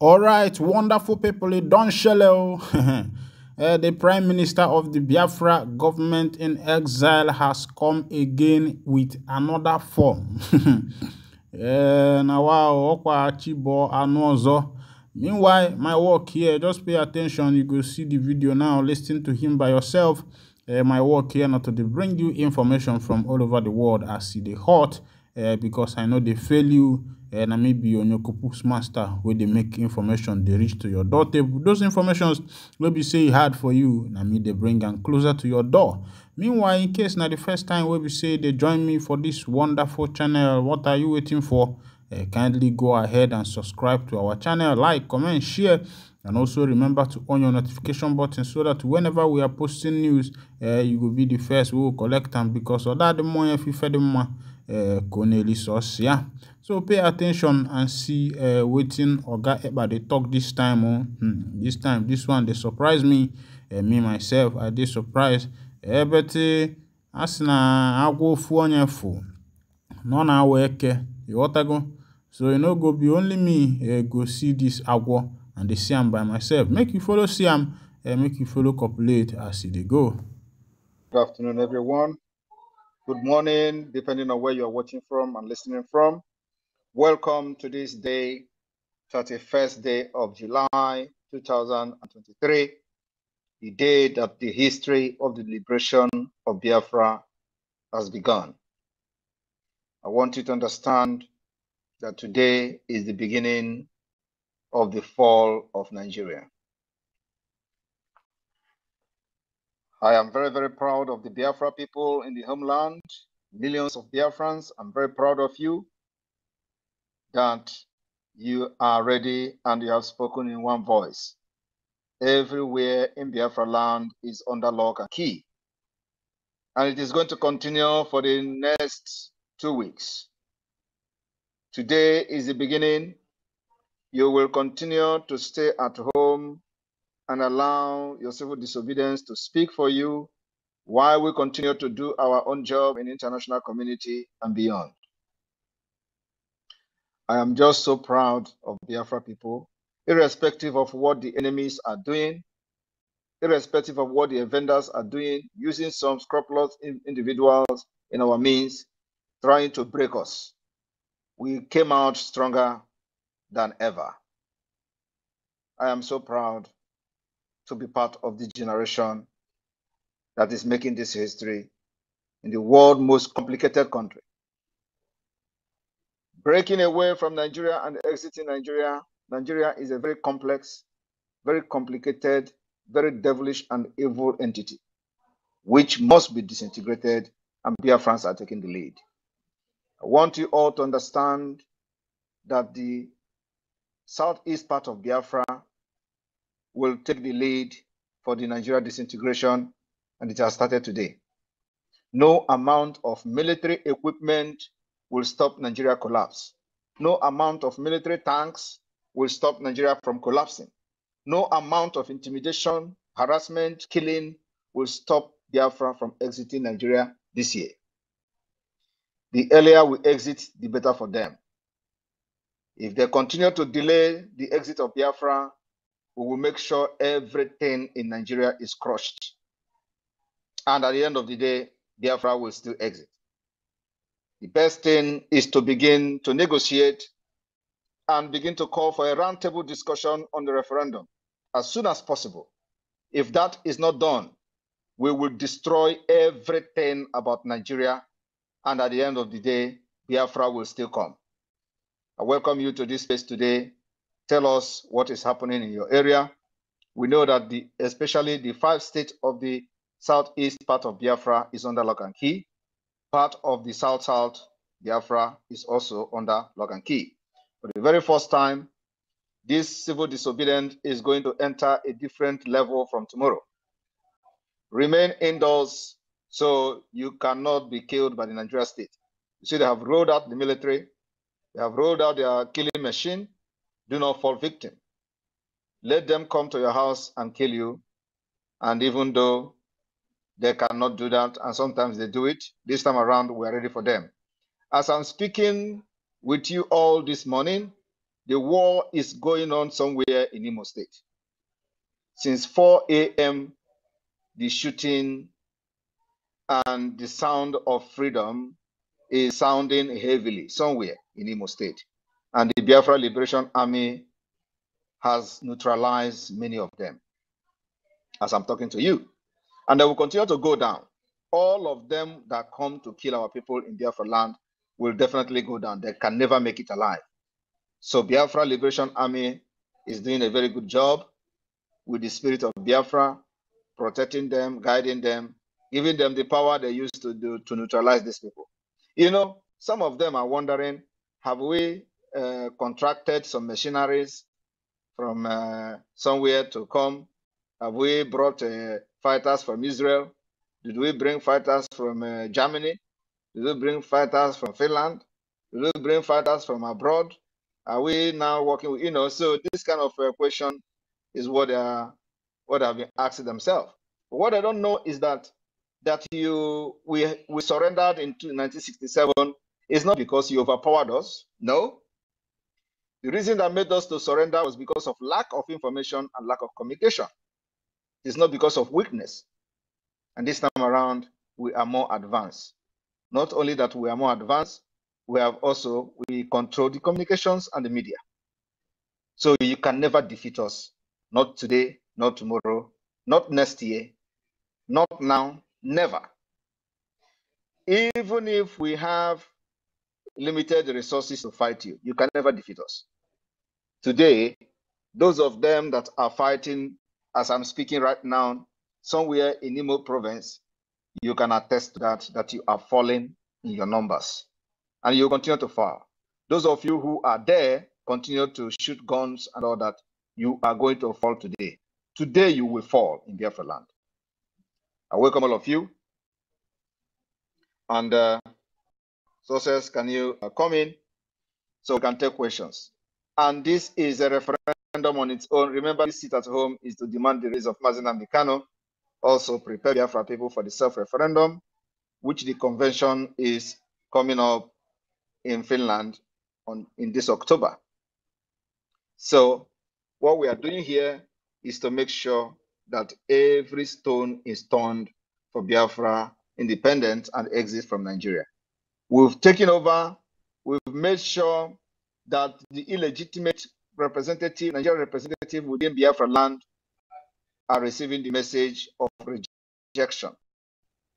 All right, wonderful people, don't shell. The Prime Minister of the Biafra government in exile has come again with another form. Now, wow, Chibo Anozo. Meanwhile, my work here, just pay attention. You go see the video now, listen to him by yourself. My work here not to bring you information from all over the world as see the hot, because I know they fail you. And maybe on your Kupus master where they make information they reach to your door table. Those informations will be say hard for you. I mean they bring them closer to your door. Meanwhile, in case now the first time where we say they join me for this wonderful channel, what are you waiting for? Kindly go ahead and subscribe to our channel, like, comment, share, and also remember to on your notification button so that whenever we are posting news, you will be the first. We will collect them because of that the more if you fed them yeah. So pay attention and see waiting Oga Ekpa they talk this time. This one they surprise me. Me myself I did surprise. But as na agwo fu onye fu no na weke you what go. So you know go be only me go see this agwo and they see am by myself. Make you follow see am, make you follow copulate as they go. Good afternoon, everyone. Good morning, depending on where you're watching from and listening from. Welcome to this day, 31st day of July 2023, the day that the history of the liberation of Biafra has begun. I want you to understand that today is the beginning of the fall of Nigeria. I am very, very proud of the Biafra people in the homeland, millions of Biafrans. I'm very proud of you that you are ready and you have spoken in one voice. Everywhere in Biafra land is under lock and key. And it is going to continue for the next 2 weeks. Today is the beginning. You will continue to stay at home and allow your civil disobedience to speak for you while we continue to do our own job in the international community and beyond. I am just so proud of Biafra people, irrespective of what the enemies are doing, irrespective of what the vendors are doing, using some scrupulous individuals in our means, trying to break us. We came out stronger than ever. I am so proud to be part of this generation that is making this history in the world's most complicated country. Breaking away from Nigeria and exiting Nigeria. Nigeria is a very complex, very complicated, very devilish and evil entity, which must be disintegrated, and Biafrans are taking the lead. I want you all to understand that the southeast part of Biafra will take the lead for the Nigeria disintegration, and it has started today. No amount of military equipment will stop Nigeria collapse. No amount of military tanks will stop Nigeria from collapsing. No amount of intimidation, harassment, killing will stop Biafra from exiting Nigeria this year. The earlier we exit, the better for them. If they continue to delay the exit of Biafra, we will make sure everything in Nigeria is crushed. And at the end of the day, Biafra will still exit. The best thing is to begin to negotiate and begin to call for a roundtable discussion on the referendum as soon as possible. If that is not done, we will destroy everything about Nigeria, and at the end of the day, Biafra will still come. I welcome you to this space today. Tell us what is happening in your area. We know that especially the 5 states of the southeast part of Biafra is under lock and key. Part of the south-south Biafra is also under lock and key. For the very first time, this civil disobedience is going to enter a different level from tomorrow. Remain indoors so you cannot be killed by the Nigeria state. You see, they have rolled out the military. They have rolled out their killing machine. Do not fall victim. Let them come to your house and kill you. And even though they cannot do that, and sometimes they do it, this time around, we are ready for them. As I'm speaking with you all this morning, The war is going on somewhere in Imo State. Since 4 a.m., the shooting and the sound of freedom is sounding heavily somewhere in Imo State. And the Biafra Liberation Army has neutralized many of them as I'm talking to you. And they will continue to go down. All of them that come to kill our people in Biafra land will definitely go down. They can never make it alive. So Biafra Liberation Army is doing a very good job with the spirit of Biafra, protecting them, guiding them, giving them the power they used to do to neutralize these people. You know, some of them are wondering, have we contracted some machineries from somewhere to come? Have we brought fighters from Israel? Did we bring fighters from Germany? Did we bring fighters from Finland? Did we bring fighters from abroad? Are we now working with, you know, so this kind of question is what they have been asking themselves. But what I don't know is that we surrendered in 1967 is not because you overpowered us. No. The reason that made us to surrender was because of lack of information and lack of communication. It's not because of weakness. And this time around, we are more advanced. Not only that we are more advanced, we control the communications and the media. So you can never defeat us. Not today, not tomorrow, not next year, not now, never. Even if we have limited resources to fight you, you can never defeat us. Today, those of them that are fighting, as I'm speaking right now, somewhere in Imo province, you can attest to that you are falling in your numbers. And you continue to fall. Those of you who are there, continue to shoot guns and all that, you are going to fall today. Today you will fall in Biafra land. I welcome all of you. And sources, can you come in so we can take questions? And this is a referendum on its own. Remember, this seat at home is to demand the release of Mazi Nnamdi Kanu. Also prepare Biafra people for the self-referendum, which the convention is coming up in Finland in this October. So what we are doing here is to make sure that every stone is turned for Biafra independence and exit from Nigeria. We've taken over, we've made sure that the illegitimate representative, Nigerian representative within Biafra land are receiving the message of rejection.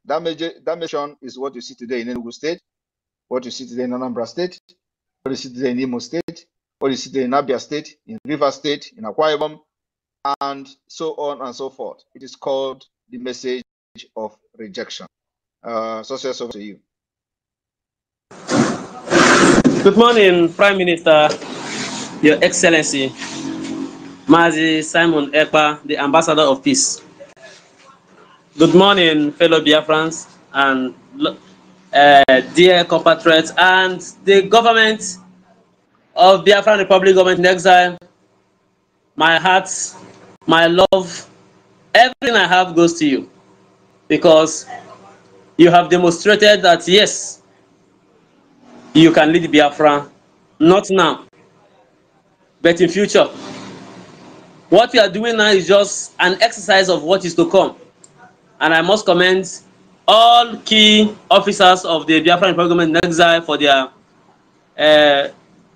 That mission is what you see today in Enugu State, what you see today in Anambra State, what you see today in Imo State, what you see today in Abia State, in Rivers State, in Akwa Ibom, and so on and so forth. It is called the message of rejection. Success over to you. Good morning, Prime Minister, Your Excellency, Mazi Simon Ekpa, the Ambassador of Peace. Good morning, fellow Biafrans and dear compatriots and the government of Biafran Republic, government in exile. My heart, my love, everything I have goes to you because you have demonstrated that yes, you can lead Biafra, not now, but in future. What we are doing now is just an exercise of what is to come. And I must commend all key officers of the Biafran Republic government in exile for their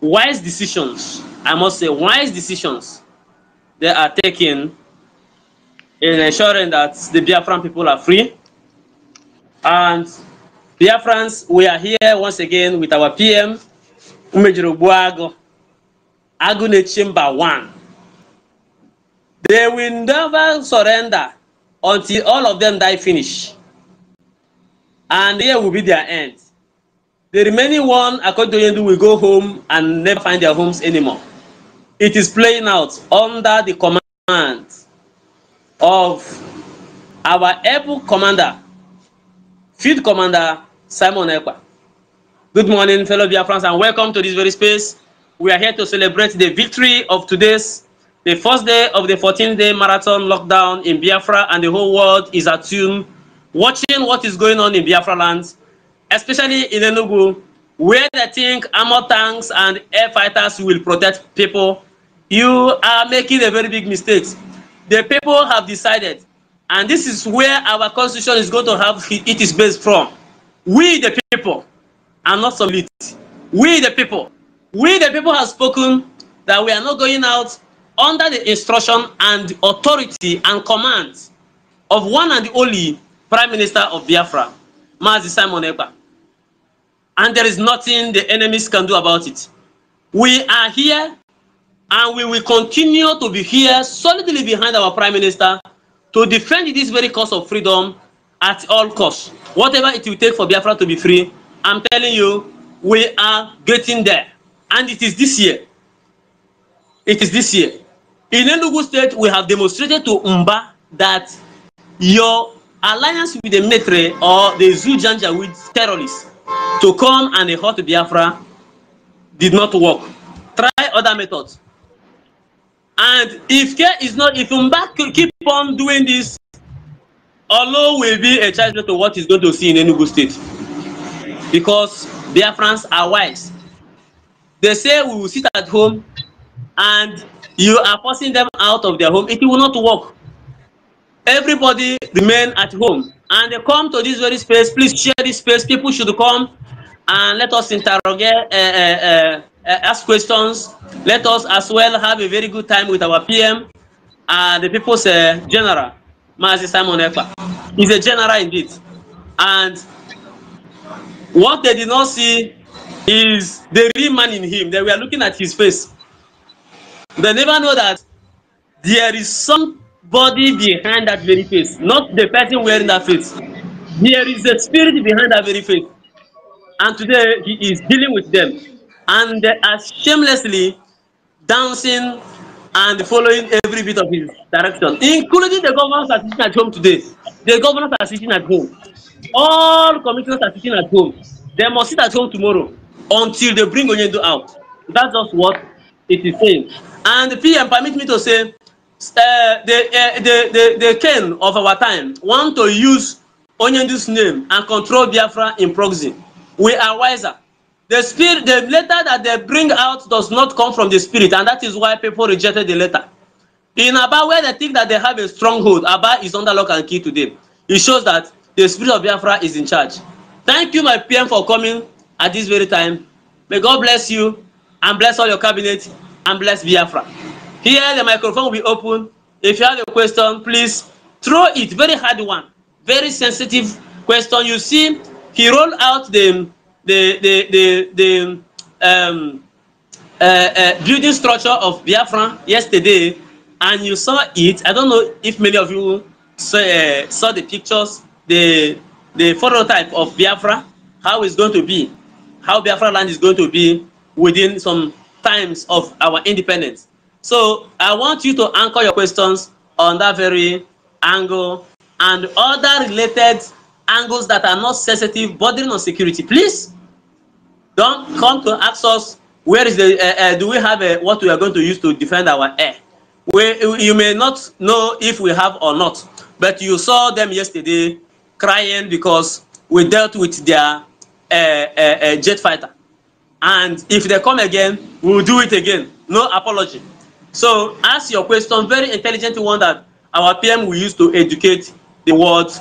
wise decisions. I must say, wise decisions they are taking in ensuring that the Biafran people are free. And Biafrans, we are here once again with our PM, Umejiro Buago, Agune Chamber 1. They will never surrender until all of them die finish. And here will be their end. The remaining one, according to Yendu, will go home and never find their homes anymore. It is playing out under the command of our able commander, Field Commander Simon Ekpa. Good morning, fellow Biafrans, and welcome to this very space. We are here to celebrate the victory of today's, the first day of the 14-day marathon lockdown in Biafra, and the whole world is attuned, watching what is going on in Biafra land, especially in Enugu, where they think armor tanks and air fighters will protect people, you are making a very big mistake. The people have decided, and this is where our constitution is going to have it is based from. We the people, and not some elite. We the people have spoken that we are not going out under the instruction and authority and command of one and the only Prime Minister of Biafra, Mazi Simon Ekpa. And there is nothing the enemies can do about it. We are here and we will continue to be here solidly behind our Prime Minister to defend this very cause of freedom at all costs. Whatever it will take for Biafra to be free, I'm telling you, we are getting there. And it is this year. It is this year. In Enugu State, we have demonstrated to Umba that your alliance with the military or the Zujanja with terrorists to come and hurt Biafra did not work. Try other methods. And if care is not, if Umba keep on doing this, Olo will be a charge to what he's going to see in Enugu State. Because Biafrans are wise. They say we will sit at home and you are forcing them out of their home. It will not work. Everybody remain at home and they come to this very space. Please share this space. People should come and let us interrogate, ask questions. Let us as well have a very good time with our PM, the people's general, Mazi Simon Ekpa. He's a general indeed. And what they did not see is the real man in him. They were looking at his face. They never know that there is somebody behind that very face, not the person wearing that face. There is a spirit behind that very face. And today he is dealing with them. And they are shamelessly dancing and following every bit of his direction, including the governors are sitting at home today. The governors are sitting at home. All commissioners are sitting at home. They must sit at home tomorrow until they bring Onyendo out. That's just what it is saying. And the PM, permit me to say, the king of our time want to use Onyendo's name and control Biafra in proxy. We are wiser. The spirit, the letter that they bring out does not come from the spirit, and that is why people rejected the letter. In Aba, where they think that they have a stronghold, Aba is under lock and key today. It shows that the spirit of Biafra is in charge. Thank you, my PM, for coming at this very time. May God bless you and bless all your cabinet and bless Biafra. Here, the microphone will be open. If you have a question, please throw it. Very hard one, very sensitive question. You see, he rolled out the building structure of Biafra yesterday, and you saw it. I don't know if many of you saw the pictures, the phototype of Biafra, how it's going to be, how Biafra land is going to be within some times of our independence. So I want you to anchor your questions on that very angle and other related angles that are not sensitive, bordering on security. Please don't come to ask us where is the do we have what we are going to use to defend our air. You may not know if we have or not, but you saw them yesterday crying because we dealt with their jet fighter. And if they come again, we will do it again. No apology. So ask your question, very intelligent one that our PM will use to educate the world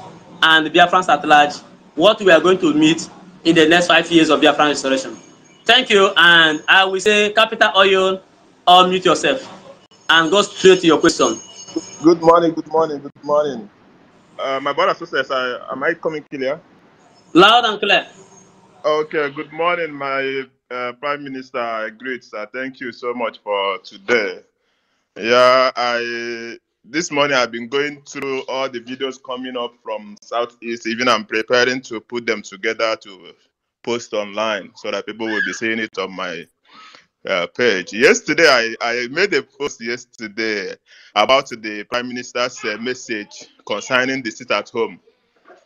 and the Biafrans at large, what we are going to meet in the next 5 years of Biafran restoration. Thank you, and I will say, Capital Oil, unmute yourself and go straight to your question. Good morning, good morning, good morning. My brother sisters, am I coming clear? Loud and clear. Okay, good morning, my Prime Minister. Great, sir. Thank you so much for today. Yeah, this morning I've been going through all the videos coming up from Southeast. Even I'm preparing to put them together to post online so that people will be seeing it on my page. Yesterday, I made a post yesterday about the Prime Minister's message concerning the sit at home.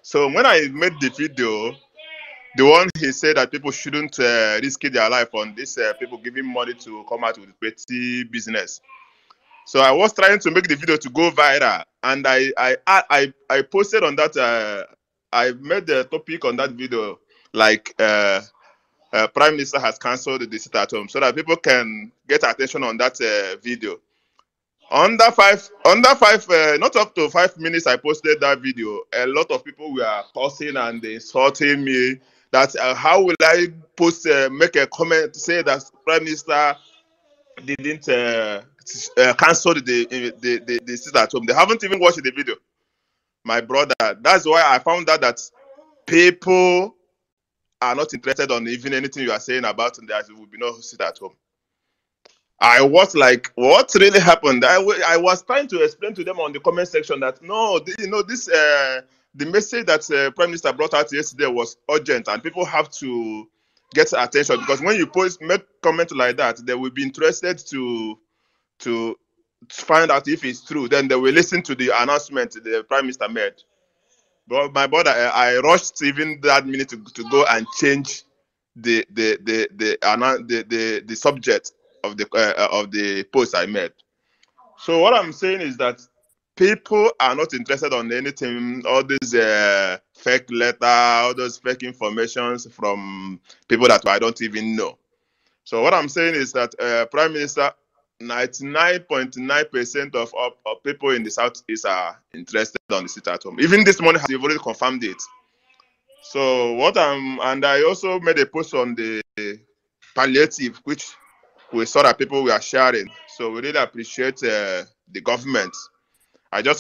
So when I made the video, the one he said that people shouldn't risk their life on this people giving money to come out with petty business. So I was trying to make the video to go viral, and I posted on that. I made the topic on that video like Prime Minister has cancelled the sit at home so that people can get attention on that video. Under five, not up to 5 minutes, I posted that video. A lot of people were cursing and insulting me. That how will I post, make a comment to say that Prime Minister didn't cancel the sit at home? They haven't even watched the video, my brother. That's why I found out that people are not interested on even anything you are saying about them. There will be no sit at home. I was like, what really happened? I was trying to explain to them on the comment section that no, this the message that Prime Minister brought out yesterday was urgent, and people have to get attention, because when you make comment like that, they will be interested to find out if it's true. Then they will listen to the announcement the Prime Minister made. But my brother, I rushed even that minute to go and change the subject of the post I made. So what I'm saying is that people are not interested on anything, all these fake letter, all those fake informations from people that I don't even know. So what I'm saying is that Prime Minister, 99.9% of people in the Southeast are interested on the sit at home. Even this morning, you've already confirmed it. So and I also made a post on the palliative, which we saw that people were sharing. So we really appreciate the government. I don't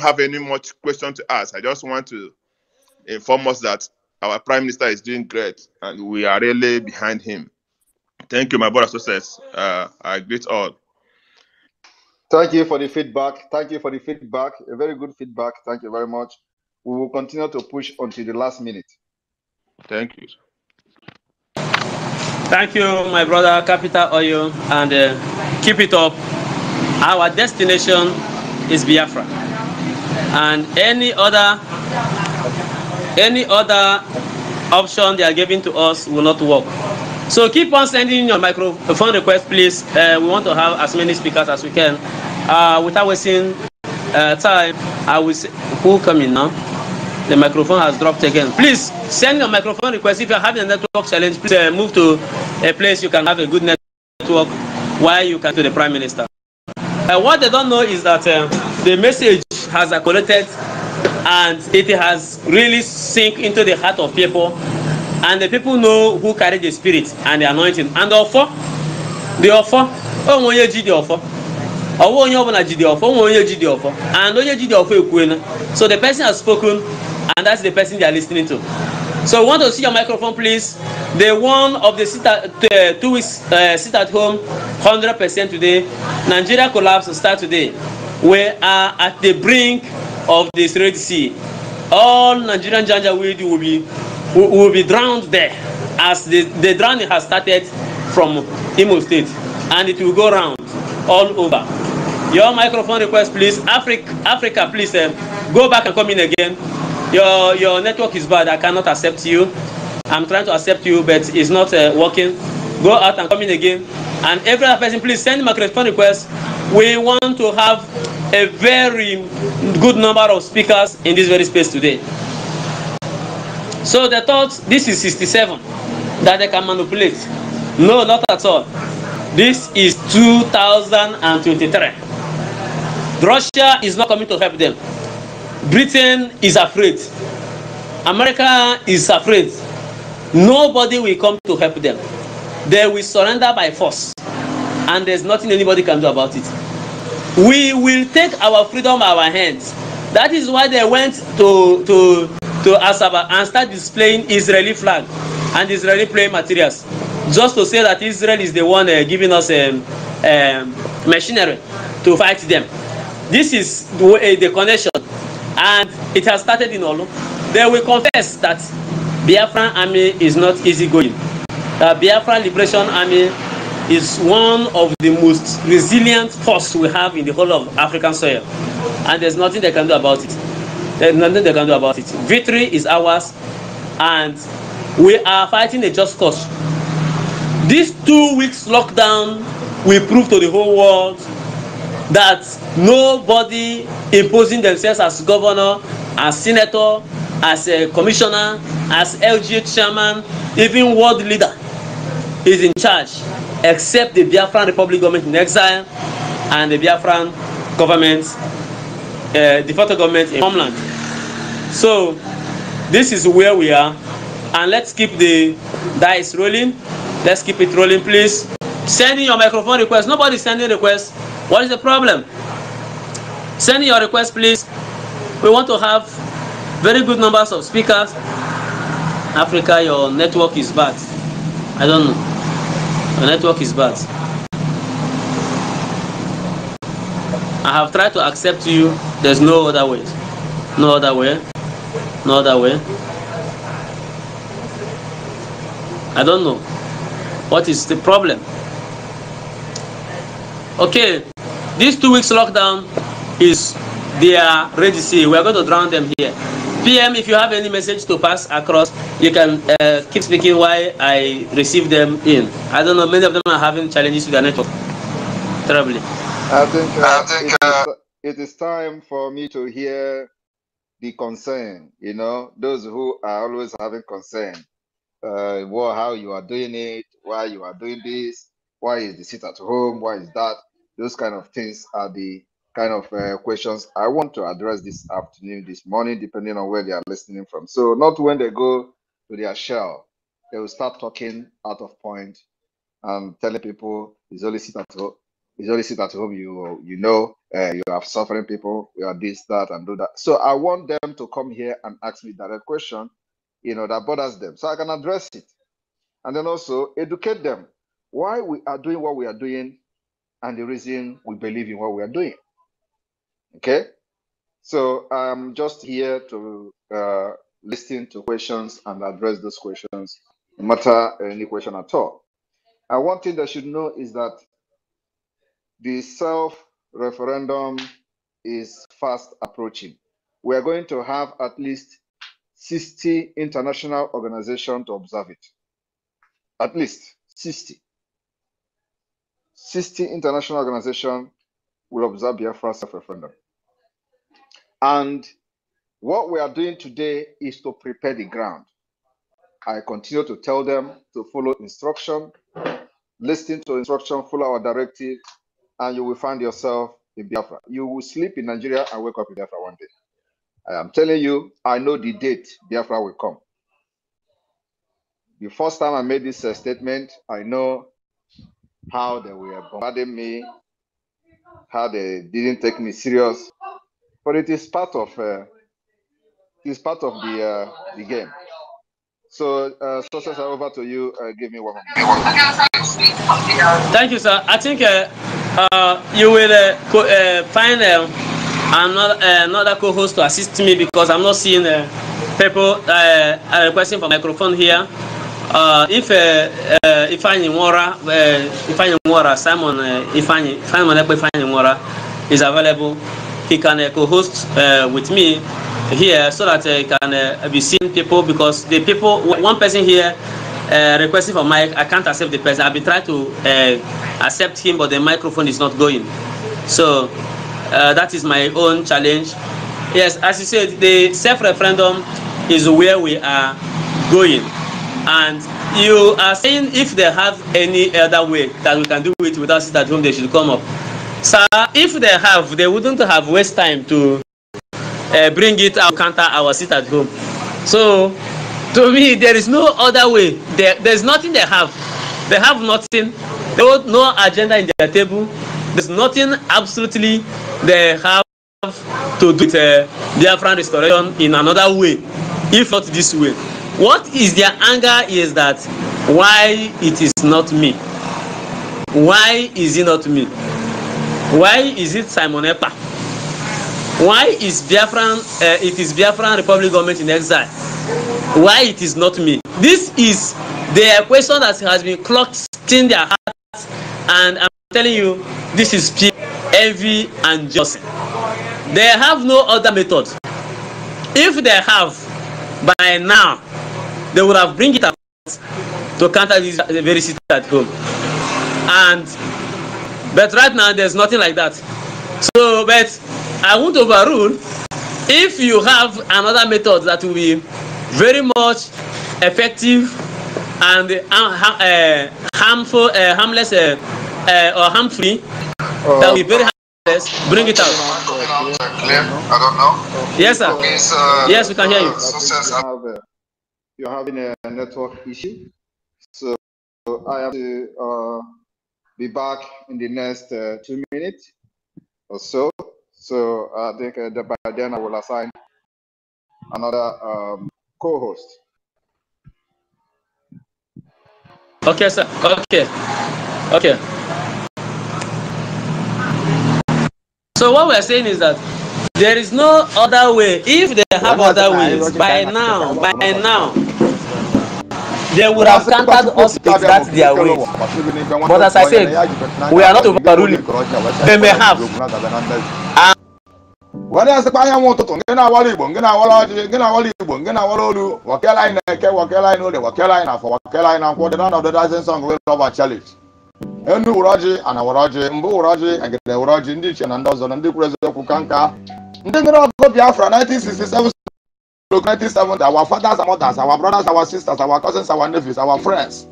have any much question to ask. I just want to inform us that our Prime Minister is doing great and we are really behind him. Thank you, my brother success. I greet all. Thank you for the feedback. Thank you for the feedback. A very good feedback. Thank you very much. We will continue to push until the last minute. Thank you. Thank you, my brother, Capital Oyo, and keep it up. Our destination is Biafra, and any other option they are giving to us will not work. So keep on sending your microphone request, please. We want to have as many speakers as we can. Without wasting time, I will say, who coming now? The microphone has dropped again. Please send your microphone request. If you're having a network challenge, please move to a place you can have a good network while you can to the Prime Minister. What they don't know is that the message has accumulated and it has really sink into the heart of people, and the people know who carry the spirit and the anointing. And the offer, and onye ji the offer. So the person has spoken, and that's the person they are listening to. So we want to see your microphone, please. The one of the 2 weeks sit at home, 100% today. Nigeria collapse will start today. We are at the brink of the Red Sea. All Nigerian Janjaweed will be drowned there, as the drowning has started from Imo State, and it will go around all over. Your microphone request, please. Africa, please go back and come in again. Your network is bad. I cannot accept you. I'm trying to accept you, but it's not working. Go out and come in again. And every other person, please send microphone request. We want to have a very good number of speakers in this very space today. So they thought this is 67 that they can manipulate. No, not at all. This is 2023. Russia is not coming to help them. Britain is afraid. America is afraid. Nobody will come to help them. They will surrender by force, and there's nothing anybody can do about it. We will take our freedom in our hands. That is why they went to Asaba and start displaying Israeli flag and Israeli playing materials, just to say that Israel is the one giving us machinery to fight them. This is the connection, and it has started in Olu. They will confess that Biafran army is not easy going. Biafran Liberation Army is one of the most resilient forces we have in the whole of African soil, and there's nothing they can do about it. There's nothing they can do about it. Victory is ours, and we are fighting a just cause. These 2 weeks lockdown will prove to the whole world that nobody imposing themselves as governor, as senator, as a commissioner, as LGA chairman, even world leader is in charge, except the Biafran Republic government in exile and the Biafran government, de facto government in homeland. So this is where we are, and let's keep the dice rolling. Let's keep it rolling, please. Send in your microphone request. Nobody sending requests. What is the problem? Send in your request, please. We want to have very good numbers of speakers. Africa, your network is bad. I don't know. Your network is bad. I have tried to accept you. There's no other way. No other way. No other way. I don't know. What is the problem? Okay. This 2 weeks lockdown is their regency. We are going to drown them here. PM, if you have any message to pass across, you can keep speaking while I receive them in. I don't know, many of them are having challenges with their network. Terribly. I think it is time for me to hear the concern, you know, those who are always having concern. How you are doing it, why you are doing this, why is the sit at home, why is that? Those kind of things are the kind of questions I want to address this afternoon, this morning, depending on where they are listening from. So not when they go to their shell, they will start talking out of point and telling people it's only sit at home. It's only sit at home. You have suffering people. You are this, that, and do that. So I want them to come here and ask me direct question, you know, that bothers them, so I can address it, and then also educate them why we are doing what we are doing and the reason we believe in what we are doing. Okay, so I'm just here to listen to questions and address those questions, no matter any question at all. And one thing they should know is that the self-referendum is fast approaching. We are going to have at least 60 international organizations to observe it. At least 60. 60 international organizations will observe Biafra self-referendum. And what we are doing today is to prepare the ground. I continue to tell them to follow instruction, listen to instruction, follow our directive, and you will find yourself in Biafra. You will sleep in Nigeria and wake up in Biafra one day. I am telling you, I know the date Biafra will come. The first time I made this statement, I know how they were bombarding me, how they didn't take me serious, but it is part of the game. So, Success, over to you. Give me 1 minute. Thank you, sir. I think you will find another co-host to assist me, because I'm not seeing people requesting for microphone here. If Ifeanyi Nwora, Simon Nwora is available, he can co-host with me here, so that he can be seeing people, because the people, one person here requesting for mic, I can't accept the person. I've been trying to accept him, but the microphone is not going. So that is my own challenge. Yes, as you said, the self-referendum is where we are going. And you are saying if they have any other way that we can do it without sit at home, they should come up. So if they have, they wouldn't have waste time to bring it out, counter our sit at home. So to me, there is no other way. There's nothing they have. They have nothing. They have no agenda in their table. There's nothing absolutely they have to do with Biafran restoration in another way, if not this way. What is their anger is that why it is not me? Why is it not me? Why is it Simon Ekpa? Why is it is Biafran Republic government in exile? Why it is not me? This is the question that has been clocked in their hearts, and I'm telling you, this is envy and jealousy. They have no other method. If they have, by now, they would have bring it up to counter this very sit at home. But right now there's nothing like that. So, but I won't overrule if you have another method that will be very much effective and harmless or harm-free, that will be very harmless, bring it out. I don't know. Yes, sir. Yes, we can hear you. You're having a network issue, so I have to be back in the next 2 minutes or so. So I think that by then I will assign another co-host. Okay, sir. Okay. Okay. So what we're saying is that there is no other way. If they have other ways, by now, they would have countered us with that their ways. But as I said, we are not overruling. They may have. When I say I want to get a wall, get a wall, get a wall, get a wall, what can I know? What can I know? What can I know? For what can I know? For the none of the dozen song will love a challenge. And do Roger and our Roger, and Bo Roger, and get the Roger in ditch and dozen and the president of Kukanka. Then go Biafra 1967. Look, 1970, our fathers and mothers, our brothers, our sisters, our cousins, our nephews, our friends.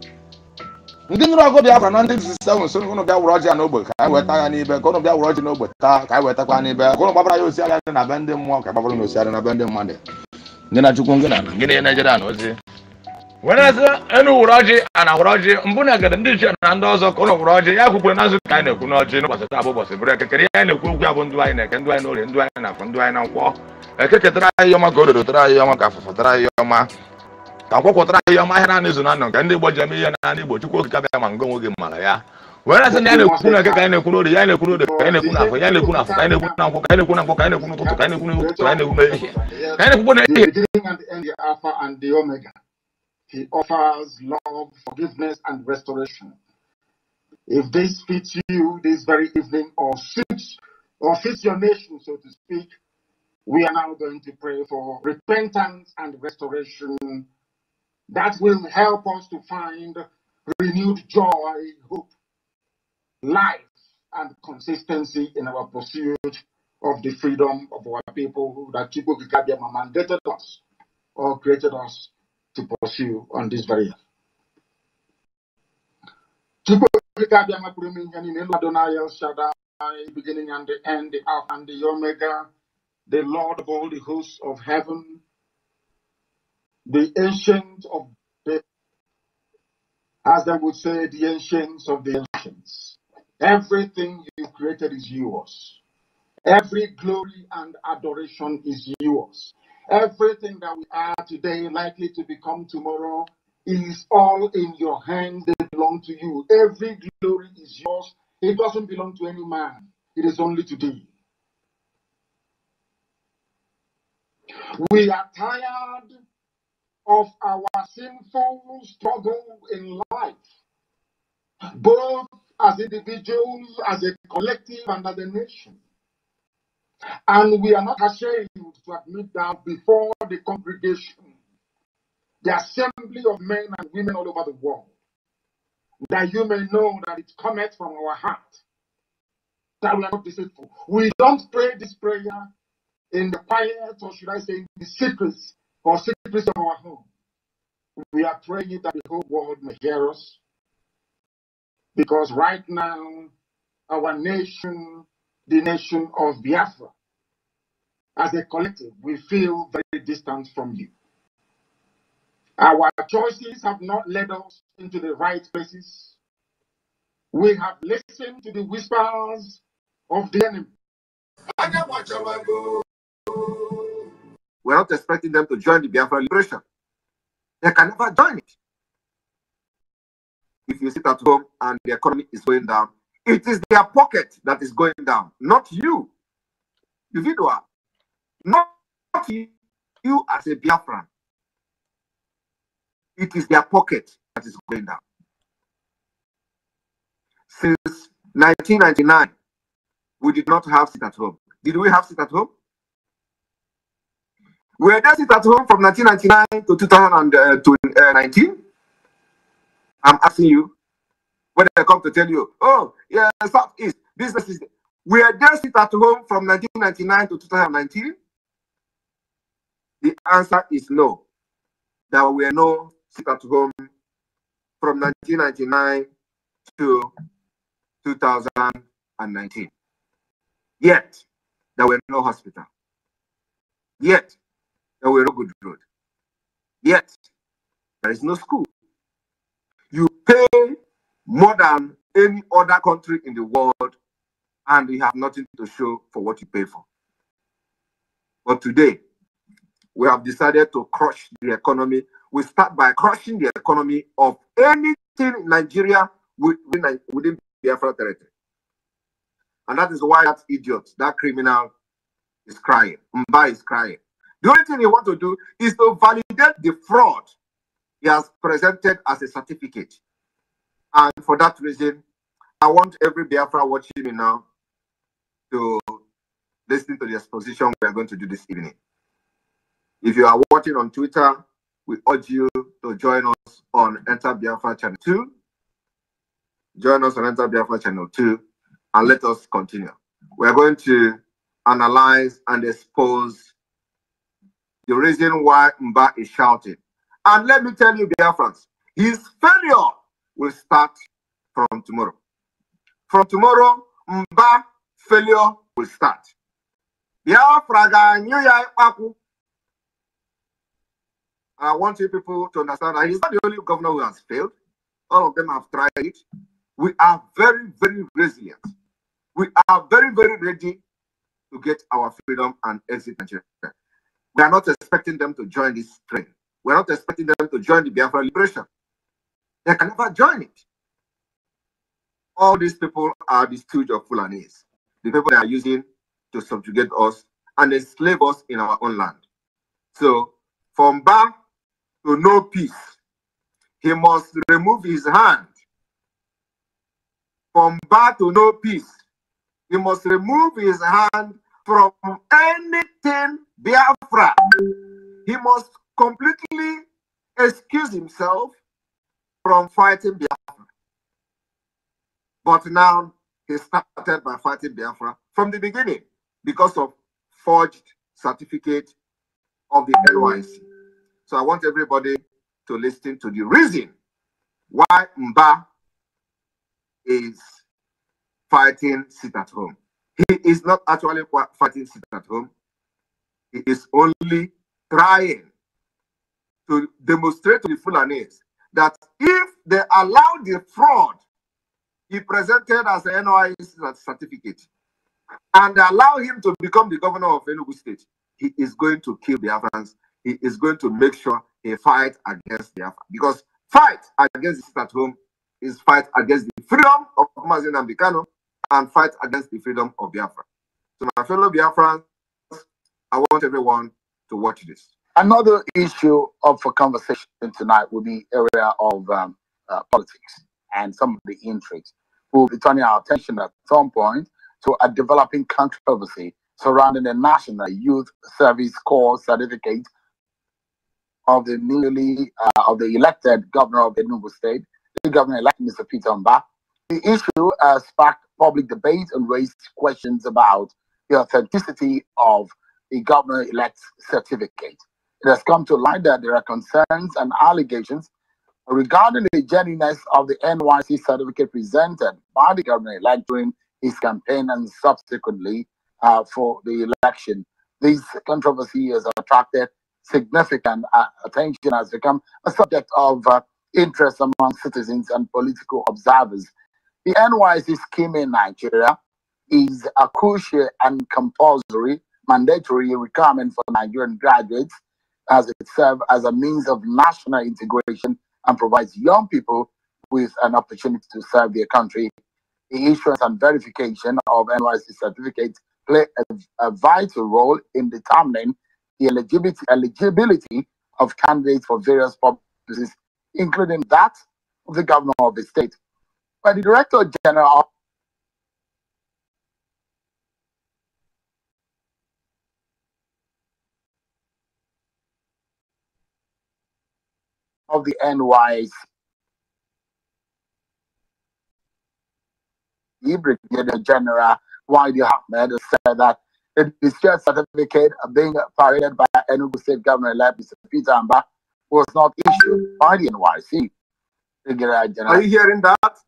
Ndị nọrọ ọgụ Biafra na 1967 so ụnụ bịa wụrụ ọjị n'ogbe ka anyị weta ya n'ibe ka ụnụ bịa wụrụ ọjị n'ogbe taa ka anyị wetakwa n'ibe ka ụnụ gbabara ya osiara dị na be ndị mmụọ ka gbabara na osiara na be ndị mmadụ ndị na chukwu ngị na-ejere na ozi wenezi enu wụrụ ọjị a na wụrụ ọjị mbụ na egede ndị ichie na ndị ọzọ ka ụnụ wụrụ ọjị ya kwukwere na nzụ ka anyị na-ekwu n'ọjị n'ụbọchị taa bụ ụbọchị bụrụ ekekere ihe anyị na-ekwu okwu ya bụ ndụ anyị na-eke ndụ anyị n'orie ndụ anyị na-afọ ndụ anyị na nkwọ ekeketara anyị ọma ka o dodo tara anyị ọma ka afụfụ tara anyị ọma ka nkwọkwọtara ihe ọma ahịa naanị izu na nọ nke ndị Igbo ji eme ihe naanị Igbo Chukwu okike abịa ma ngo onwe gị mara ya were sị na ya na-ekwu na eke ka anyị na-ekwu n'oge ya na-ekwu n'oge ka anyị na-ekwu na afọ ya na-ekwu na afọ ka anyị na-ekwu na nkwọ ka anyị na-ekwu na nkwọ ka anyị na-ekwu n'ụtụtụ ka anyị na-ekwu n'ụtụtụ ka anyị na-ekwu n'ehihie ka anyị na-ekwu n'ehihie. The beginning and the end, the Alpha and the Omega. He offers love, forgiveness, and restoration. If this fits you this very evening or fits your nation, so to speak, we are now going to pray for repentance and restoration that will help us to find renewed joy, hope, life, and consistency in our pursuit of the freedom of our people that Chukwu Kikabiyama mandated us or created us to pursue on this very earth. Chukwu Kikabiyama Adonai El Shaddai, beginning and the end, the Alpha and the Omega, the Lord of all the hosts of heaven, the ancient of the, as they would say, the ancients of the ancients. Everything you created is yours. Every glory and adoration is yours. Everything that we are today, likely to become tomorrow, is all in your hands. They belong to you. Every glory is yours. It doesn't belong to any man. It is only to thee. We are tired of our sinful struggle in life, both as individuals, as a collective, and as a nation. And we are not ashamed to admit that before the congregation, the assembly of men and women all over the world, that you may know that it cometh from our heart, that we are not deceitful. We don't pray this prayer in the quiet, or should I say in the secrets or secrets of our home. We are praying it that the whole world may hear us. Because right now, our nation, the nation of Biafra, as a collective, we feel very distant from you. Our choices have not led us into the right places. We have listened to the whispers of the enemy. We're not expecting them to join the Biafra liberation. They can never join it. If you sit at home and the economy is going down, it is their pocket that is going down, not you, individual, not you as a Biafran. It is their pocket that is going down. Since 1999, we did not have sit at home. Did we have sit at home? We were there sit at home from 1999 to 2019. I'm asking you, when I come to tell you, oh, yeah, Southeast, business is. We are there sit at home from 1999 to 2019. The answer is no. There were no sit-at-home from 1999 to 2019. Yet, there were no hospital. Yet, there were no good road. Yet, there is no school. You pay more than any other country in the world, and you have nothing to show for what you pay for. But today, we have decided to crush the economy. We start by crushing the economy of anything in Nigeria within Biafra territory. And that is why that idiot, that criminal is crying. Mba is crying. The only thing he wants to do is to validate the fraud he has presented as a certificate. And for that reason, I want every Biafra watching me now to listen to the exposition we are going to do this evening. If you are watching on Twitter, we urge you to join us on Enter Biafra Channel 2. Join us on Enter Biafra Channel 2 and let us continue. We are going to analyze and expose the reason why Mba is shouting. And let me tell you, Biafrans, his failure will start from tomorrow. From tomorrow, Mba failure will start. I want you people to understand that he's not the only governor who has failed. All of them have tried it. We are very, very resilient. We are very, very ready to get our freedom and exit Nigeria. We are not expecting them to join this train. We are not expecting them to join the Biafra liberation. They can never join it. All these people are the stooge of Fulanis, the people they are using to subjugate us and enslave us in our own land. So, from Mba to no peace, he must remove his hand. From Mba to no peace, he must remove his hand from anything Biafra. He must completely excuse himself from fighting Biafra. But now he started by fighting Biafra from the beginning because of forged certificate of the NYC. So I want everybody to listen to the reason why Mba is fighting sit at home. He is not actually fighting sit at home. He is only trying to demonstrate to the Fulanis that if they allow the fraud he presented as an NYC certificate and allow him to become the governor of Enugu State, he is going to kill Biafrans. He is going to make sure he fights against Biafra. Because fight against sit at home is fight against the freedom of Mazi Nnamdi Kanu and fight against the freedom of Biafra. So my fellow Biafrans, I want everyone to watch this. Another issue up for conversation tonight will be area of politics and some of the intrigues. We'll be turning our attention at some point to a developing controversy surrounding the National Youth Service Corps certificate of the newly elected governor of Enugu State, the governor-elect Mr. Peter Mba. The issue sparked public debate and raised questions about the authenticity of the governor-elect's certificate. It has come to light that there are concerns and allegations regarding the genuineness of the NYC certificate presented by the governor-elect during his campaign and subsequently for the election. This controversy has attracted significant attention, has become a subject of interest among citizens and political observers. The NYC scheme in Nigeria is a crucial and compulsory mandatory requirement for Nigerian graduates, as it serves as a means of national integration and provides young people with an opportunity to serve their country. The issuance and verification of NYC certificates play a vital role in determining the eligibility of candidates for various purposes, including that of the governor of the state. But the Director General of the NYC, Brigadier General Wadi Ahmed, said that a discharge certificate being paraded by Enugu State Governor like Mr. Peter Amba was not issued by the NYC. Are you hearing that?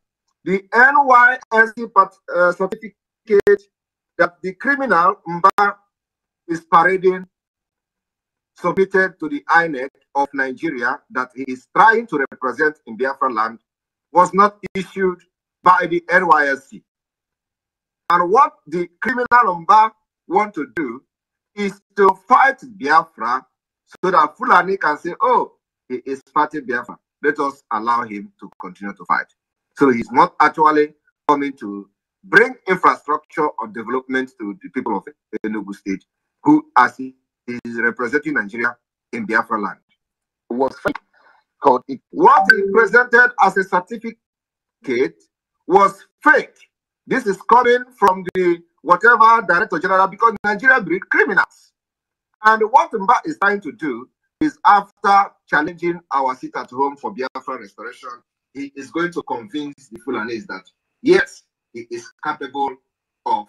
The NYSC certificate that the criminal Mba is parading submitted to the INEC of Nigeria that he is trying to represent in Biafra land was not issued by the NYSC. And what the criminal Mba want to do is to fight Biafra so that Fulani can say, oh, he is fighting Biafra. Let us allow him to continue to fight. So he's not actually coming to bring infrastructure or development to the people of Enugu State, who, as he is representing Nigeria in Biafra land, was fake. What he presented as a certificate was fake. This is coming from the whatever Director General, because Nigeria breed criminals. And what Mba is trying to do is, after challenging our sit at home for Biafra restoration, he is going to convince the Fulanis that, yes, he is capable of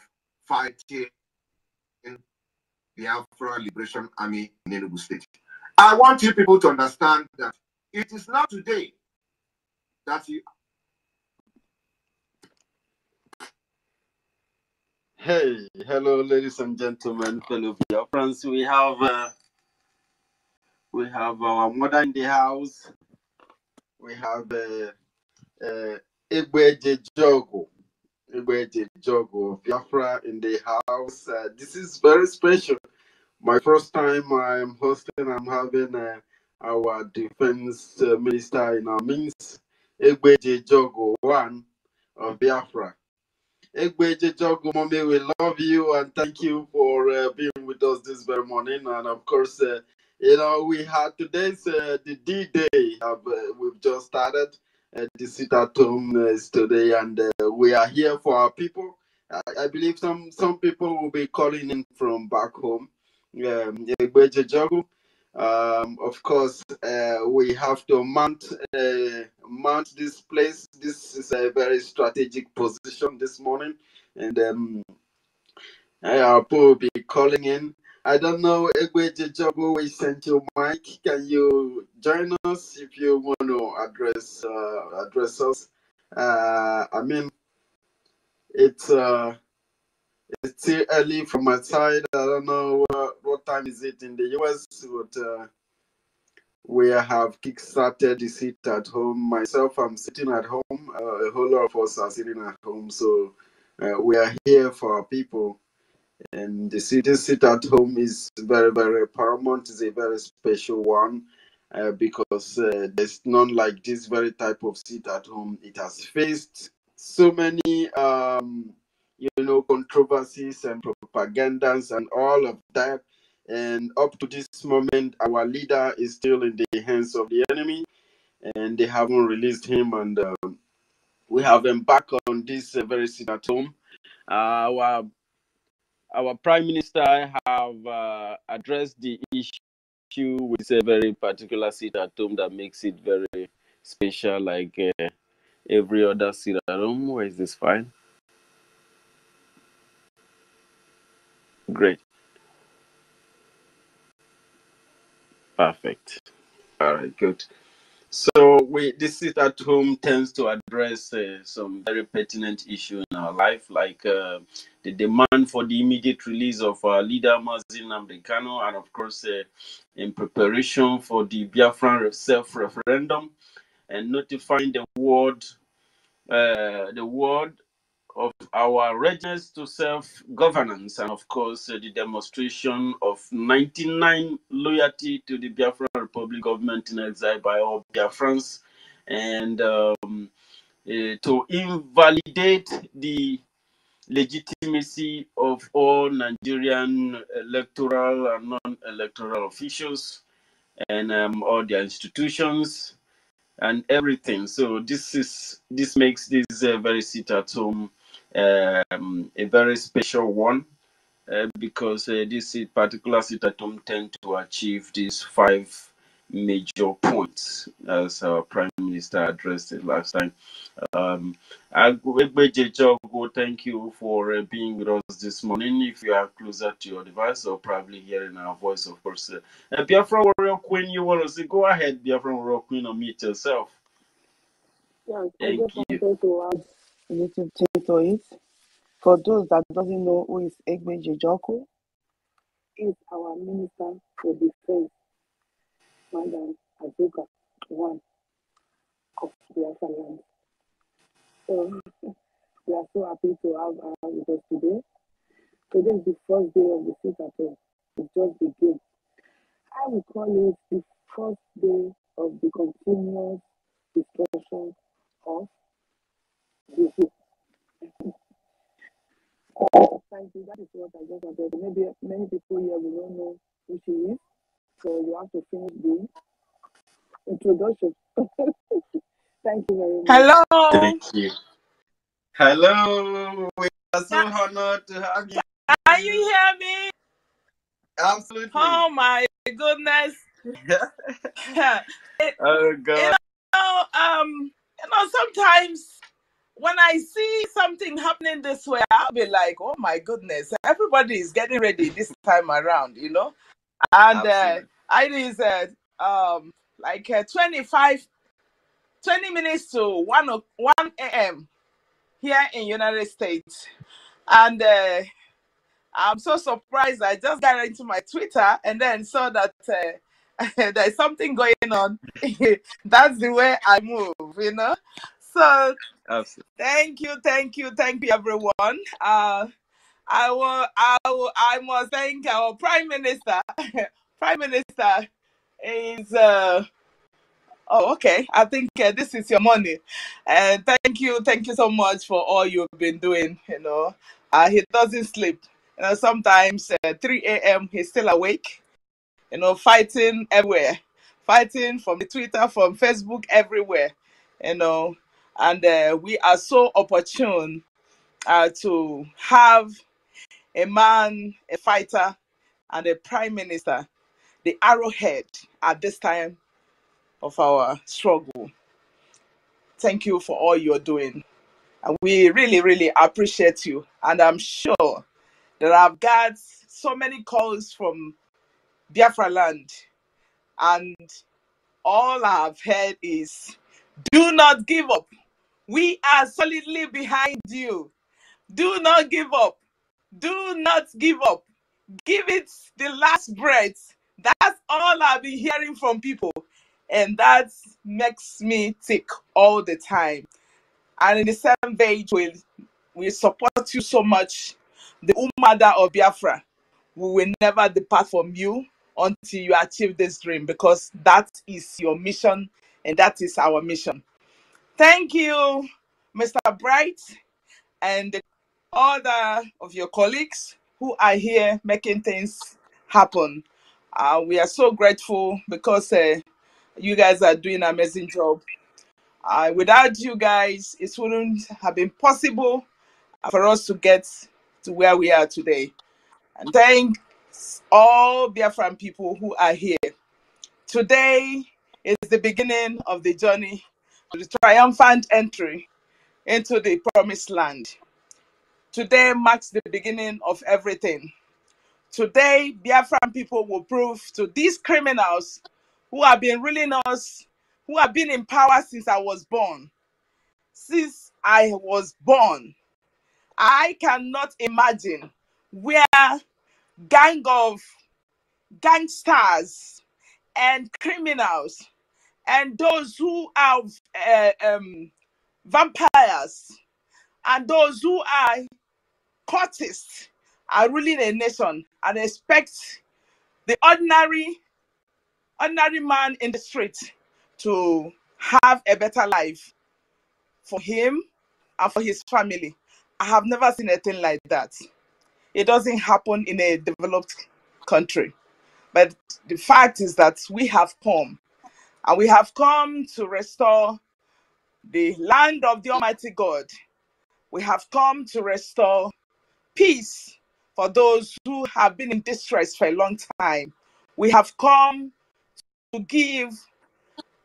fighting Biafra Liberation Army in Enugu State. I want you people to understand that it is not today that you... Hey, hello, ladies and gentlemen, fellow Biafrans. We have our mother in the house. We have Ekpa Jogo of Biafra in the house. This is very special. My first time I'm hosting. I'm having our defense minister in our midst, Ekpa Jogo, one of Biafra. Ekpa Jogo, mommy, we love you and thank you for being with us this very morning. And of course, we had today's the D-Day. We've just started. The sit at home is today, and we are here for our people. I believe some people will be calling in from back home. Ekpa Jogo. Of course, we have to mount this place. This is a very strategic position this morning, and our people will be calling in. I don't know, Ekpa Jogo, we sent you mic. Can you join us if you want to address us? I mean, it's still early from my side. I don't know what time is it in the US, but we have kickstarted the sit at home. Myself, I'm sitting at home. A whole lot of us are sitting at home, so we are here for our people. And the sit at home is very, very paramount. It's a very special one because there's none like this very type of sit at home. It has faced so many, controversies and propagandas and all of that. And up to this moment, our leader is still in the hands of the enemy, and they haven't released him. And we have embarked on this very sit at home. Our Prime Minister have addressed the issue with a very particular sit at home that makes it very special, like every other sit at home. Where is this file? Great. Perfect. All right, good. So this sit at home tends to address some very pertinent issue in our life, like the demand for the immediate release of our leader Mazin Amdekano, and of course, in preparation for the Biafran self-referendum, and notifying the world of our readiness to self-governance, and of course the demonstration of 99 loyalty to the Biafran Republic government in exile by all Biafrans, and to invalidate the legitimacy of all Nigerian electoral and non-electoral officials and all their institutions and everything. So this makes this very sit at home a very special one because this particular sit at home tend to achieve these 5 major points, as our Prime Minister Minister addressed it last time. Ekpa, thank you for being with us this morning. If you are closer to your device or probably hearing our voice, of course. Biafra Warrior Queen, you want to say, go ahead, Biafra Warrior Queen, unmute yourself. Yes, Thank I just you. wanted to add a little thing to it. For those that doesn't know who is Ekpa Jejoko, is our Minister for Defense, Madam Azuka, one of Biafra land. So we are so happy to have her with us today. Today is the first day of the sit at home. It just began. I will call it the first day of the continuous discussion of the sit. Thank you. That is what I just wanted. Maybe many people here will not know who she is, so you have to finish the introduction. Thank you very much. Hello. Thank you. Hello. We are so honored to have you. Can you hear me? Absolutely. Oh my goodness. Oh God. Sometimes when I see something happening this way, I'll be like, oh my goodness, everybody is getting ready this time around, And it is like 20 minutes to 1 a.m. here in United States. And I'm so surprised. I just got into my Twitter and then saw that there's something going on. That's the way I move, So Absolutely. thank you, everyone. I must thank our Prime Minister. Prime Minister is oh, okay. I think this is your money, and thank you so much for all you've been doing. He doesn't sleep. Sometimes 3 a.m. he's still awake. Fighting everywhere, fighting from the Twitter, from Facebook, everywhere. And we are so opportune to have a man, a fighter, and a prime minister, the arrowhead at this time of our struggle. Thank you for all you're doing. And we really, really appreciate you. And I'm sure that I've got so many calls from Biafra land. And all I've heard is, do not give up. We are solidly behind you. Do not give up. Do not give up. Give it the last breath. That's all I've been hearing from people. And that makes me tick all the time. And in the same vein, we support you so much. The Umada of Biafra, we will never depart from you until you achieve this dream, because that is your mission and that is our mission. Thank you, Mr. Bright, and the other of your colleagues who are here making things happen. We are so grateful because you guys are doing an amazing job. Without you guys, it wouldn't have been possible for us to get to where we are today. And thanks all Biafran people who are here. Today is the beginning of the journey to the triumphant entry into the promised land. Today marks the beginning of everything. Today, Biafran people will prove to these criminals who have been ruling us, who have been in power since I was born. Since I was born, I cannot imagine where gang of gangsters and criminals and those who are vampires and those who are cultists are ruling a nation and expect the ordinary man in the street to have a better life for him and for his family. I have never seen a thing like that. It doesn't happen in a developed country. But the fact is that we have come, and we have come to restore the land of the Almighty God. We have come to restore peace for those who have been in distress for a long time. We have come to give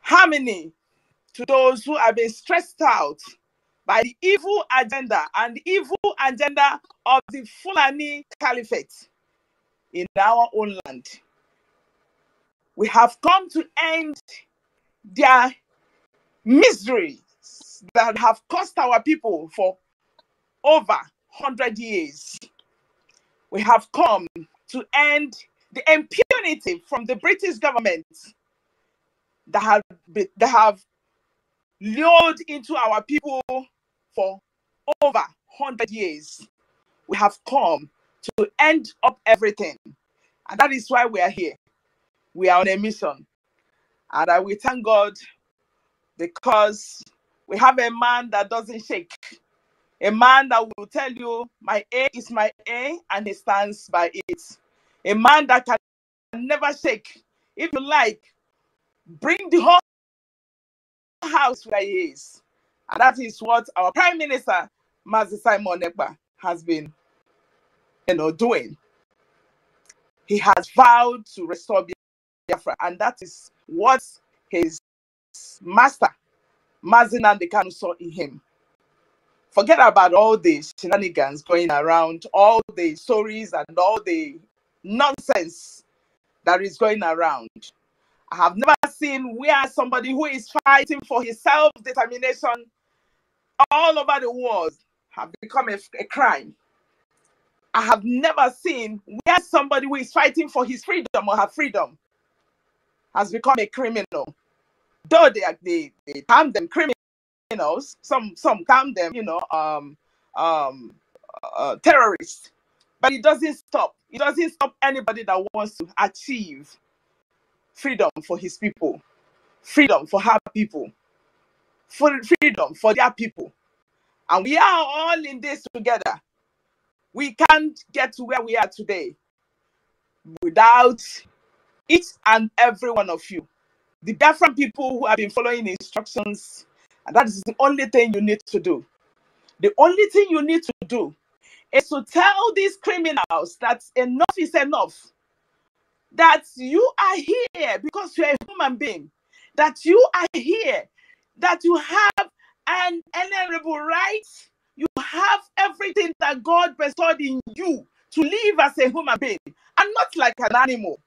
harmony to those who have been stressed out by the evil agenda and the evil agenda of the Fulani Caliphate in our own land. We have come to end their miseries that have cost our people for over 100 years. We have come to end the impunity from the British government that have lured into our people for over 100 years. We have come to end up everything. And that is why we are here. We are on a mission. And I will thank God because we have a man that doesn't shake. A man that will tell you, my A is my A, and he stands by it. A man that can never shake. If you like, bring the whole house where he is. And that is what our Prime Minister, Mazi Simon Ekpa, has been doing. He has vowed to restore Biafra, and that is what his master, Mazi Nnamdi Kanu, saw in him. Forget about all the shenanigans going around, all the stories and all the nonsense that is going around. I have never seen where somebody who is fighting for his self-determination all over the world have become a crime. I have never seen where somebody who is fighting for his freedom or her freedom has become a criminal. Though they term them criminals, some term them, terrorists. But it doesn't stop. It doesn't stop anybody that wants to achieve freedom for his people, freedom for her people, freedom for their people. And we are all in this together. We can't get to where we are today without each and every one of you. The Biafran people who have been following instructions, and that is the only thing you need to do. The only thing you need to do is to tell these criminals that enough is enough. That you are here because you're a human being. That you are here. That you have an inalienable right. You have everything that God bestowed in you to live as a human being and not like an animal.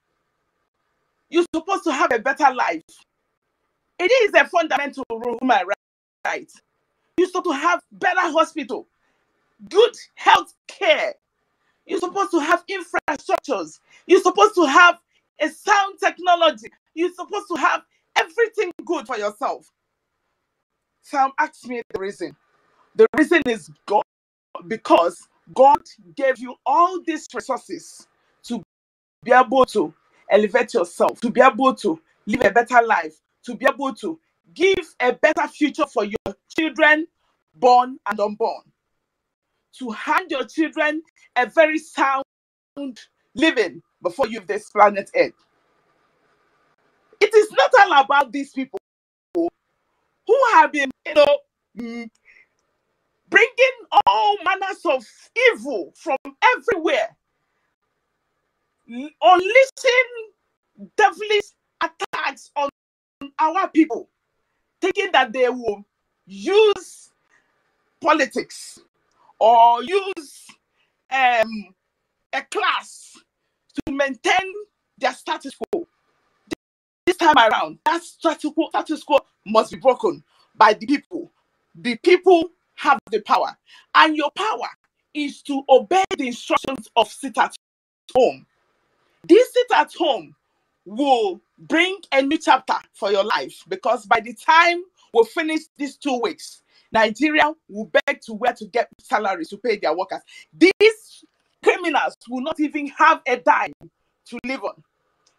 You're supposed to have a better life. It is a fundamental human right. You're supposed to have better hospital, good health care. You're supposed to have infrastructures. You're supposed to have a sound technology. You're supposed to have everything good for yourself. Sam asked me the reason. The reason is God, because God gave you all these resources to be able to elevate yourself, to be able to live a better life, to be able to give a better future for your children, born and unborn. To hand your children a very sound living before you leave this planet Earth. It is not all about these people who have been, bringing all manners of evil from everywhere, unleashing devilish attacks on our people, thinking that they will use politics or use a class to maintain their status quo. This time around, that status quo must be broken by the people. The people have the power, and your power is to obey the instructions of sit at home. This sit at home will bring a new chapter for your life, because by the time we finish these 2 weeks, Nigeria will beg to where to get salaries to pay their workers. These criminals will not even have a dime to live on.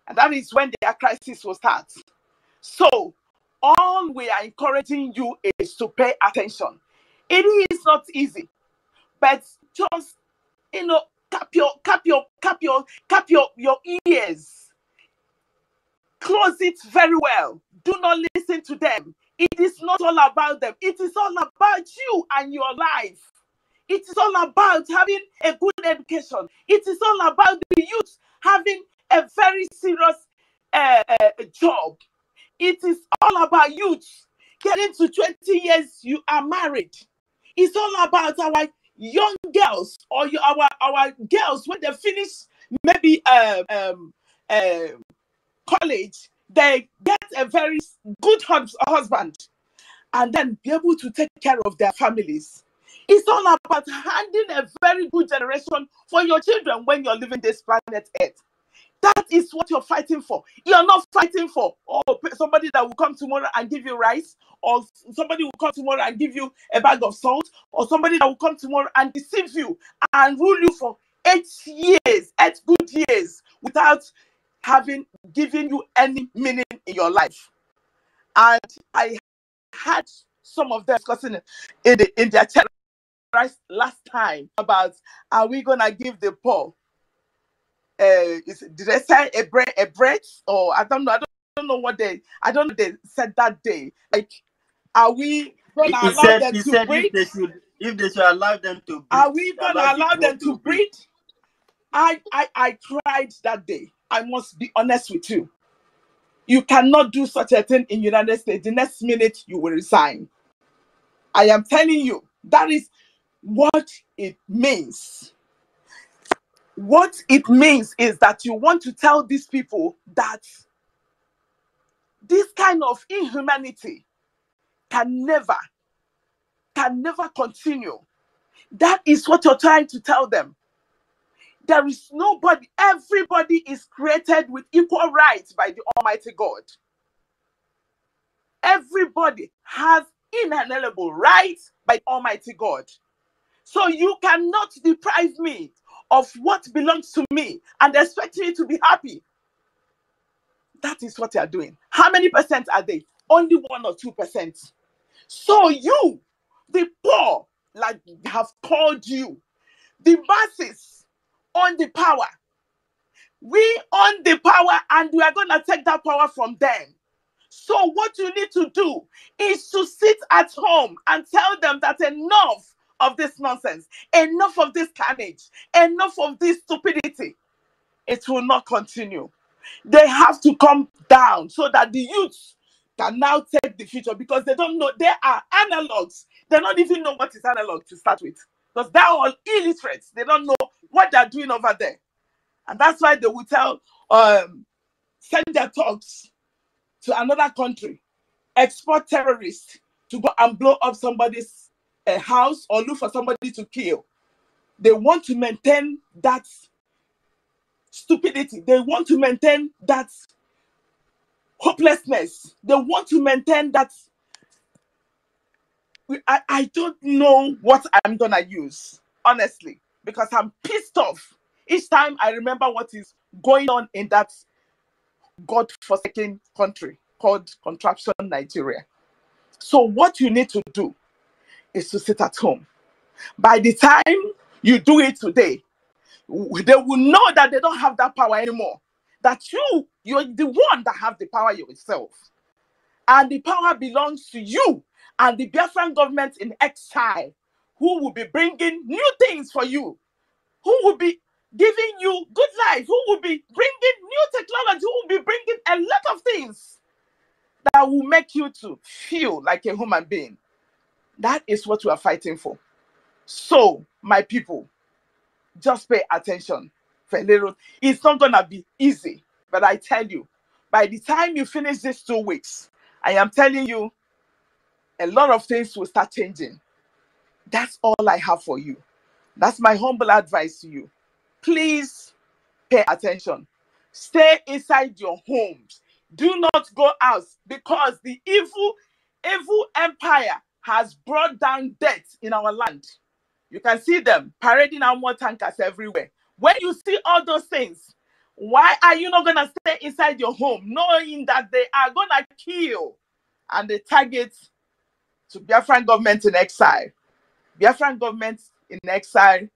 And that is when their crisis will start. So, all we are encouraging you is to pay attention. It is not easy, but just, cap your ears. Close it very well. Do not listen to them. It is not all about them. It is all about you and your life. It is all about having a good education. It is all about the youth having a very serious job. It is all about youth getting to 20 years, you are married. It's all about our young girls or our girls when they finish maybe college, they get a very good husband and then be able to take care of their families. It's all about handing a very good generation for your children when you're leaving this planet Earth. That is what you're fighting for. You're not fighting for somebody that will come tomorrow and give you rice, or somebody will come tomorrow and give you a bag of salt, or somebody that will come tomorrow and deceive you and rule you for 8 years, 8 good years, without given you any meaning in your life. And I had some of them discussing in their chat last time about, are we gonna give the poor? Did they say a bread? Or I don't know. I don't know what they said that day. Like, are we gonna allow them to breed? If they should allow them to breed, are we gonna allow them to breed? I cried that day. I must be honest with you. You cannot do such a thing in the United States. The next minute you will resign. I am telling you, that is what it means. What it means is that you want to tell these people that this kind of inhumanity can never continue. That is what you're trying to tell them. There is nobody, everybody is created with equal rights by the Almighty God. Everybody has inalienable rights by Almighty God. So you cannot deprive me of what belongs to me and expect me to be happy. That is what they are doing. How many percent are they? Only 1 or 2%. So you, the poor, like they have called you, the masses own the power. We own the power and we are going to take that power from them. So what you need to do is to sit at home and tell them that enough of this nonsense, enough of this carnage, enough of this stupidity. It will not continue. They have to come down so that the youth can now take the future, because they don't know. They are analogs. They don't even know what is analog to start with, because they're all illiterates. They don't know what they're doing over there. And that's why they will send their thugs to another country, export terrorists to go and blow up somebody's house or look for somebody to kill. They want to maintain that stupidity. They want to maintain that hopelessness. They want to maintain that. I don't know what I'm going to use, honestly, because I'm pissed off. Each time I remember what is going on in that God-forsaken country called Contraption Nigeria. So what you need to do is to sit at home. By the time you do it today, they will know that they don't have that power anymore. That you're the one that have the power yourself. And the power belongs to you and the Biafran government in exile, who will be bringing new things for you, who will be giving you good life, who will be bringing new technology, who will be bringing a lot of things that will make you to feel like a human being. That is what we are fighting for. So, my people, just pay attention. It's not going to be easy, but I tell you, by the time you finish these 2 weeks, I am telling you, a lot of things will start changing. That's all I have for you. That's my humble advice to you. Please pay attention. Stay inside your homes. Do not go out, because the evil empire has brought down debt in our land. You can see them parading armor tankers everywhere. When you see all those things, why are you not going to stay inside your home, knowing that they are going to kill and they target to Biafran government in exile? Biafran government in exile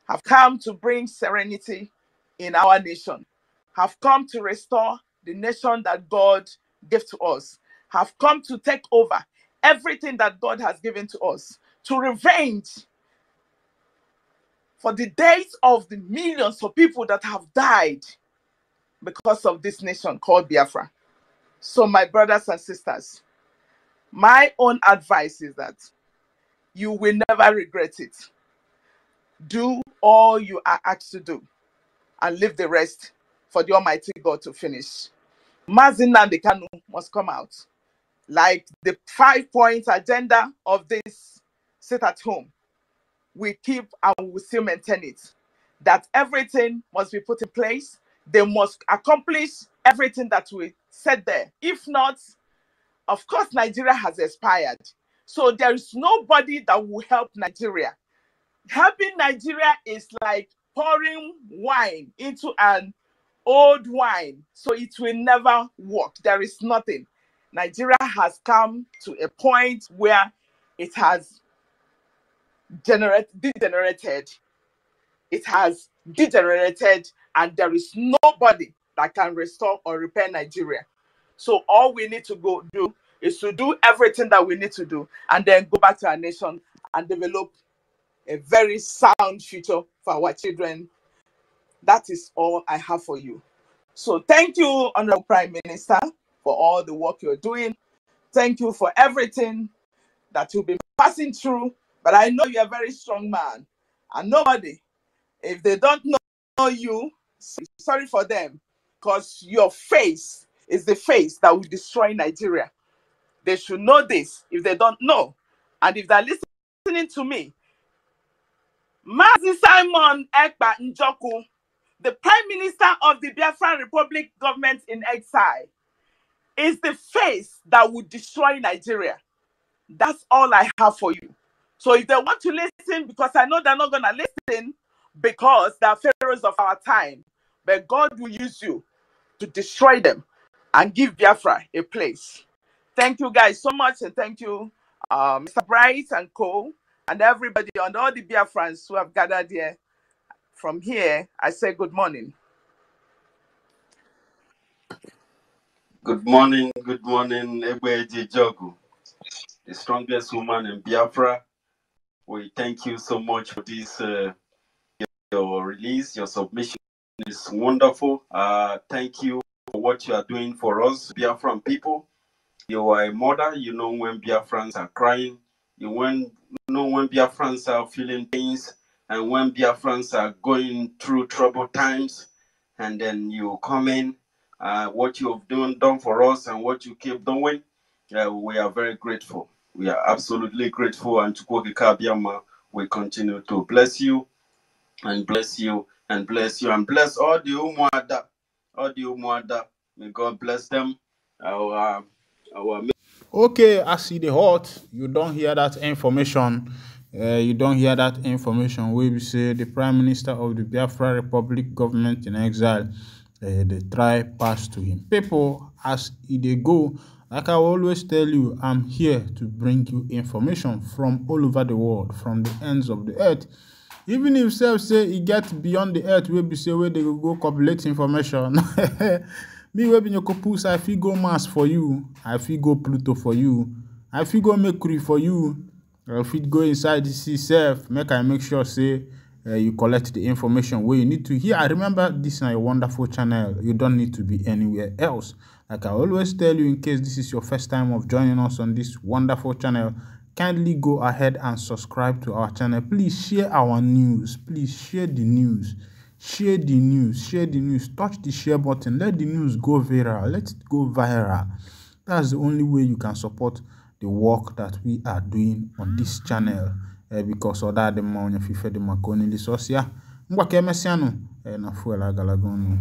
have come to bring serenity in our nation, have come to restore the nation that God gave to us, have come to take over everything that God has given to us, to revenge for the days of the millions of people that have died because of this nation called Biafra. So my brothers and sisters, My own advice is that you will never regret it. Do all you are asked to do and leave the rest for the Almighty God to finish. Mazin and the Kanu must come out. Like the 5-point agenda of this sit at home, we keep and we will still maintain it. That everything must be put in place. They must accomplish everything that we said there. If not, of course, Nigeria has expired. So there is nobody that will help Nigeria. Helping Nigeria is like pouring wine into an old wine. So it will never work. There is nothing. Nigeria has come to a point where it has degenerated. It has degenerated, and there is nobody that can restore or repair Nigeria. So all we need to go do is to do everything that we need to do and then go back to our nation and develop a very sound future for our children. That is all I have for you. So thank you, Honorable Prime Minister, for all the work you're doing. Thank you for everything that you've been passing through. But I know you're a very strong man. And nobody, if they don't know you, sorry for them, because your face is the face that will destroy Nigeria. They should know this if they don't know. And if they're listening to me, Mazi Simon Ekpa Njoku, the Prime Minister of the Biafran Republic government in exile, is the face that would destroy Nigeria. That's all I have for you. So if they want to listen, because I know they're not going to listen, because they're pharaohs of our time, but God will use you to destroy them and give Biafra a place. Thank you guys so much, and thank you, Mr. Bright and Co, and everybody, and all the Biafrans who have gathered here. From here, I say good morning. Good morning, Egbe Jogu, the strongest woman in Biafra. We thank you so much for this, your release, your submission is wonderful. Thank you for what you are doing for us, Biafran people. You are a mother, you know when Biafrans are crying, you know when Biafrans are feeling pains, and when Biafrans are going through troubled times, and then you come in, what you have done for us and what you keep doing, we are very grateful. We are absolutely grateful, and we continue to bless you and bless you and bless you and bless all the Umuada. May God bless them. Our Okay, as see the hot, you don't hear that information. You don't hear that information where we say the Prime Minister of the Biafra Republic government in exile, they try pass to him. People, as they go, like I always tell you, I'm here to bring you information from all over the world, from the ends of the earth. Even if self say he get beyond the earth, we be say where they go copulate information. Me wey be your couple, I feel go Mars for you, I feel go Pluto for you, I feel go Mercury for you, I feel go inside the sea self, make sure say you collect the information where you need to hear. I remember this is a wonderful channel. You don't need to be anywhere else. Like I always tell you, in case this is your first time of joining us on this wonderful channel, kindly go ahead and subscribe to our channel. Please share our news. Please share the news. Share the news. Share the news. Touch the share button. Let the news go viral. Let it go viral. That's the only way you can support the work that we are doing on this channel. Because of that, the money if you fed the maconi the socia. Mwake mesiano na fuela galagonu.